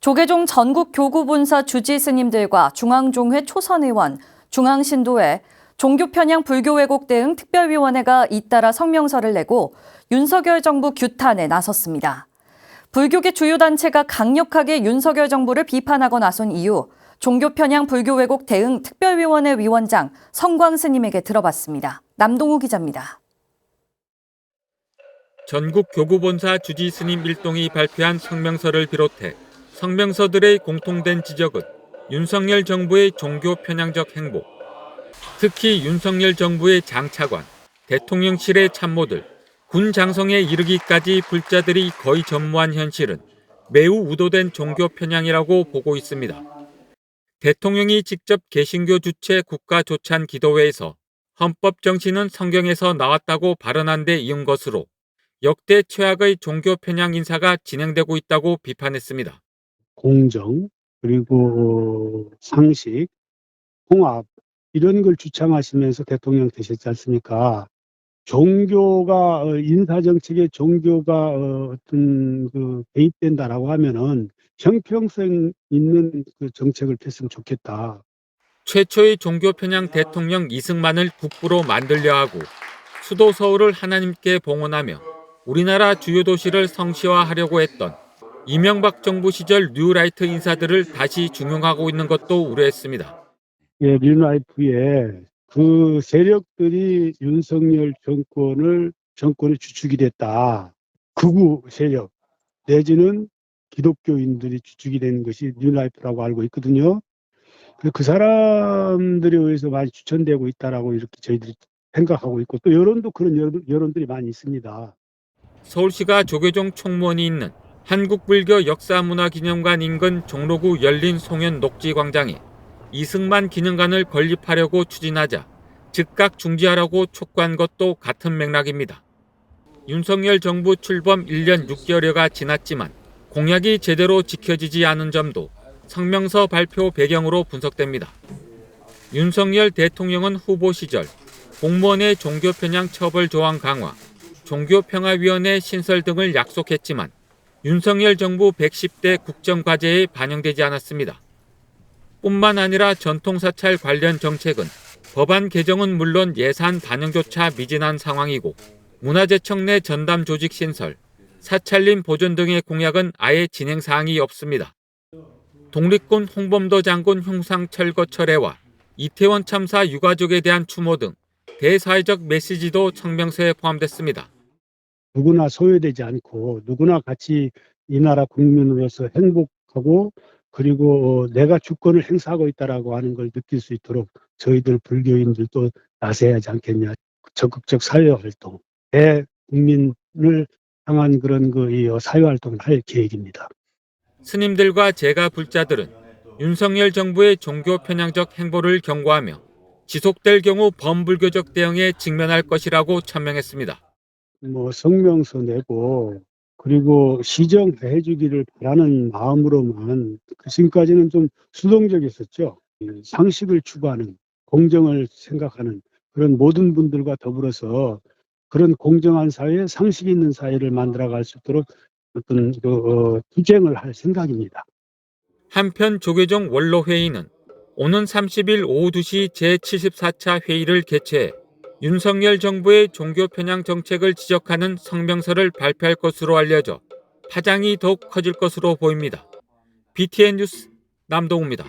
조계종 전국 교구본사 주지 스님들과 중앙종회 초선의원, 중앙신도회, 종교편향 불교왜곡 대응 특별위원회가 잇따라 성명서를 내고 윤석열 정부 규탄에 나섰습니다. 불교계 주요 단체가 강력하게 윤석열 정부를 비판하고 나선 이후 종교편향 불교왜곡 대응 특별위원회 위원장 성광 스님에게 들어봤습니다. 남동우 기자입니다. 전국 교구본사 주지 스님 일동이 발표한 성명서를 비롯해 성명서들의 공통된 지적은 윤석열 정부의 종교 편향적 행보, 특히 윤석열 정부의 장차관, 대통령실의 참모들, 군 장성에 이르기까지 불자들이 거의 전무한 현실은 매우 우도된 종교 편향이라고 보고 있습니다. 대통령이 직접 개신교 주최 국가조찬 기도회에서 헌법 정신은 성경에서 나왔다고 발언한 데 이은 것으로 역대 최악의 종교 편향 인사가 진행되고 있다고 비판했습니다. 공정, 그리고 상식, 통합 이런 걸 주창하시면서 대통령 되셨지 않습니까? 종교가 인사정책에 종교가 어떤 개입된다라고 하면은 형평성 있는 그 정책을 폈으면 좋겠다. 최초의 종교 편향 대통령 이승만을 국부로 만들려 하고 수도 서울을 하나님께 봉헌하며 우리나라 주요 도시를 성시화하려고 했던 이명박 정부 시절 뉴라이트 인사들을 다시 중용하고 있는 것도 우려했습니다. 예, 뉴라이트의 그 세력들이 윤석열 정권의 주축이 됐다. 극우 세력 내지는 기독교인들이 주축이 된 것이 뉴라이트라고 알고 있거든요. 그 사람들에 의해서 많이 추천되고 있다라고 이렇게 저희들이 생각하고 있고 또 여론도 그런 여론들이 많이 있습니다. 서울시가 조계종 총무원이 있는 한국불교 역사문화기념관 인근 종로구 열린 송현 녹지광장에 이승만 기념관을 건립하려고 추진하자 즉각 중지하라고 촉구한 것도 같은 맥락입니다. 윤석열 정부 출범 1년 6개월여가 지났지만 공약이 제대로 지켜지지 않은 점도 성명서 발표 배경으로 분석됩니다. 윤석열 대통령은 후보 시절 공무원의 종교 편향 처벌 조항 강화, 종교평화위원회 신설 등을 약속했지만 윤석열 정부 110대 국정과제에 반영되지 않았습니다. 뿐만 아니라 전통사찰 관련 정책은 법안 개정은 물론 예산 반영조차 미진한 상황이고 문화재청 내 전담 조직 신설, 사찰림 보존 등의 공약은 아예 진행 사항이 없습니다. 독립군 홍범도 장군 흉상 철거 철회와 이태원 참사 유가족에 대한 추모 등 대사회적 메시지도 성명서에 포함됐습니다. 누구나 소외되지 않고 누구나 같이 이 나라 국민으로서 행복하고 그리고 내가 주권을 행사하고 있다라고 하는 걸 느낄 수 있도록 저희들 불교인들도 나서야 하지 않겠냐. 적극적 사회활동, 대국민을 향한 그런 사회활동을 할 계획입니다. 스님들과 제가 불자들은 윤석열 정부의 종교 편향적 행보를 경고하며 지속될 경우 범불교적 대응에 직면할 것이라고 천명했습니다. 성명서 내고 그리고 시정해 주기를 바라는 마음으로만 지금까지는 좀 수동적이었었죠. 상식을 추구하는 공정을 생각하는 그런 모든 분들과 더불어서 그런 공정한 사회, 상식 있는 사회를 만들어갈 수 있도록 어떤 투쟁을 할 생각입니다. 한편 조계종 원로회의는 오는 30일 오후 2시 제74차 회의를 개최해 윤석열 정부의 종교 편향 정책을 지적하는 성명서를 발표할 것으로 알려져 파장이 더욱 커질 것으로 보입니다. BTN 뉴스 남동우입니다.